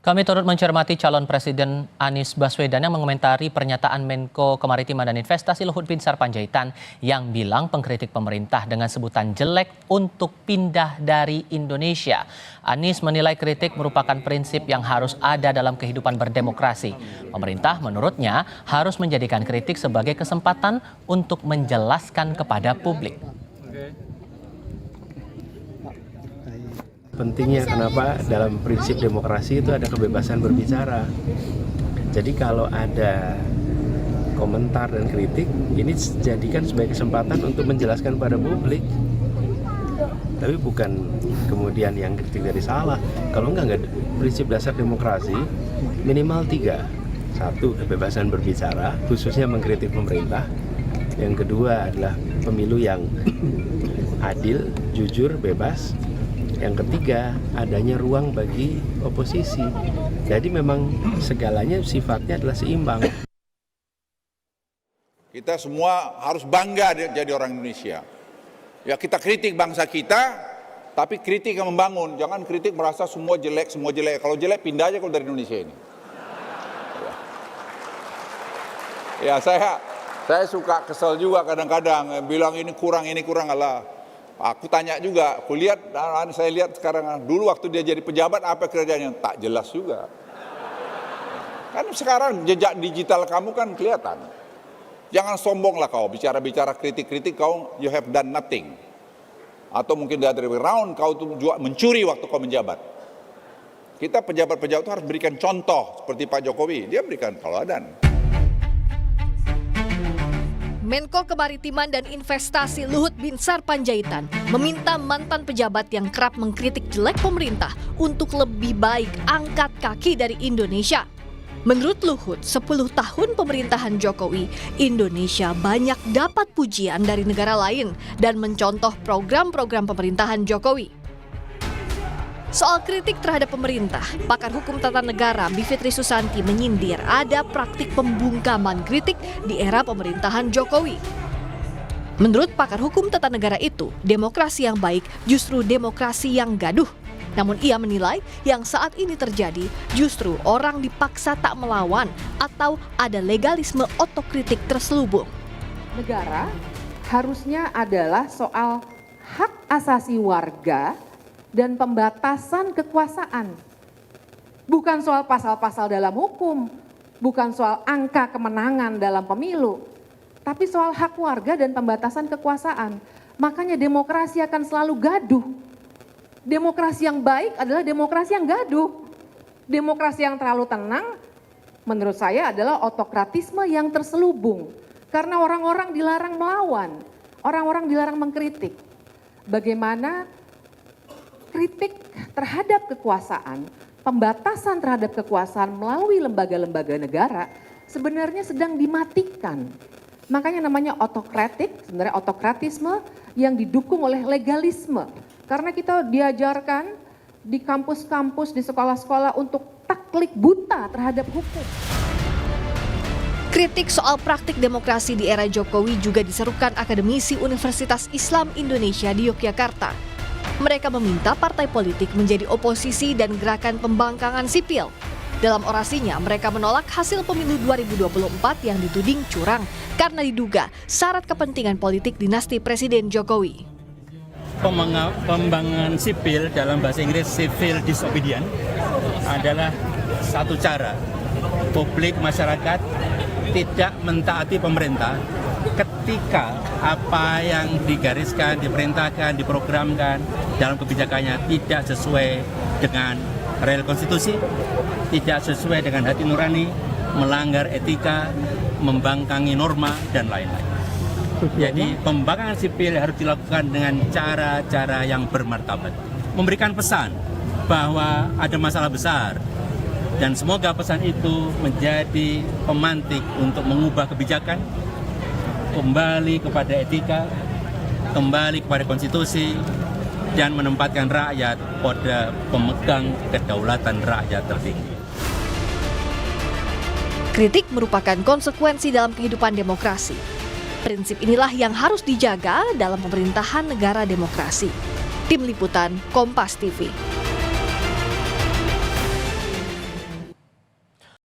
Kami turut mencermati calon Presiden Anies Baswedan yang mengomentari pernyataan Menko Kemaritiman dan Investasi Luhut Binsar Panjaitan yang bilang pengkritik pemerintah dengan sebutan jelek untuk pindah dari Indonesia. Anies menilai kritik merupakan prinsip yang harus ada dalam kehidupan berdemokrasi. Pemerintah menurutnya harus menjadikan kritik sebagai kesempatan untuk menjelaskan kepada publik. Pentingnya kenapa dalam prinsip demokrasi itu ada kebebasan berbicara. Jadi kalau ada komentar dan kritik, ini jadikan sebagai kesempatan untuk menjelaskan pada publik. Tapi bukan kemudian yang kritik dari salah. Kalau enggak prinsip dasar demokrasi minimal 3. 1, kebebasan berbicara, khususnya mengkritik pemerintah. Yang kedua adalah pemilu yang adil, jujur, bebas. Yang ketiga, adanya ruang bagi oposisi. Jadi memang segalanya sifatnya adalah seimbang. Kita semua harus bangga jadi orang Indonesia. Ya, kita kritik bangsa kita, tapi kritik yang membangun. Jangan kritik merasa semua jelek, semua jelek. Kalau jelek pindah aja kalau dari Indonesia ini. Ya, saya suka kesel juga kadang-kadang bilang ini kurang Allah. Aku tanya juga, saya lihat sekarang, dulu waktu dia jadi pejabat apa kerjanya, tak jelas juga. Kan sekarang jejak digital kamu kan kelihatan. Jangan sombonglah kau, bicara-bicara kritik-kritik kau, you have done nothing. Atau mungkin the other way around, kau tuh juga mencuri waktu kau menjabat. Kita pejabat-pejabat itu harus berikan contoh, seperti Pak Jokowi, dia berikan teladan. Menko Kemaritiman dan Investasi Luhut Binsar Panjaitan meminta mantan pejabat yang kerap mengkritik jelek pemerintah untuk lebih baik angkat kaki dari Indonesia. Menurut Luhut, 10 tahun pemerintahan Jokowi, Indonesia banyak dapat pujian dari negara lain dan mencontoh program-program pemerintahan Jokowi. Soal kritik terhadap pemerintah, pakar hukum tata negara Bivitri Susanti menyindir ada praktik pembungkaman kritik di era pemerintahan Jokowi. Menurut pakar hukum tata negara itu, demokrasi yang baik justru demokrasi yang gaduh. Namun ia menilai yang saat ini terjadi justru orang dipaksa tak melawan atau ada legalisme otokritik terselubung. Negara harusnya adalah soal hak asasi warga dan pembatasan kekuasaan. Bukan soal pasal-pasal dalam hukum, bukan soal angka kemenangan dalam pemilu, tapi soal hak warga dan pembatasan kekuasaan. Makanya demokrasi akan selalu gaduh. Demokrasi yang baik adalah demokrasi yang gaduh. Demokrasi yang terlalu tenang, menurut saya adalah otokratisme yang terselubung. Karena orang-orang dilarang melawan, orang-orang dilarang mengkritik. Bagaimana kritik terhadap kekuasaan, pembatasan terhadap kekuasaan melalui lembaga-lembaga negara sebenarnya sedang dimatikan. Makanya namanya otokratik, sebenarnya otokratisme yang didukung oleh legalisme. Karena kita diajarkan di kampus-kampus, di sekolah-sekolah untuk takluk buta terhadap hukum. Kritik soal praktik demokrasi di era Jokowi juga diserukan akademisi Universitas Islam Indonesia di Yogyakarta. Mereka meminta partai politik menjadi oposisi dan gerakan pembangkangan sipil. Dalam orasinya, mereka menolak hasil pemilu 2024 yang dituding curang karena diduga syarat kepentingan politik dinasti Presiden Jokowi. Pembangkangan sipil dalam bahasa Inggris civil disobedience adalah satu cara publik masyarakat tidak mentaati pemerintah ketika apa yang digariskan, diperintahkan, diprogramkan dalam kebijakannya tidak sesuai dengan real konstitusi, tidak sesuai dengan hati nurani, melanggar etika, membangkangi norma, dan lain-lain. Jadi pembangkangan sipil harus dilakukan dengan cara-cara yang bermartabat. Memberikan pesan bahwa ada masalah besar, dan semoga pesan itu menjadi pemantik untuk mengubah kebijakan, kembali kepada etika, kembali kepada konstitusi, dan menempatkan rakyat pada pemegang kedaulatan rakyat tertinggi. Kritik merupakan konsekuensi dalam kehidupan demokrasi. Prinsip inilah yang harus dijaga dalam pemerintahan negara demokrasi. Tim Liputan Kompas TV.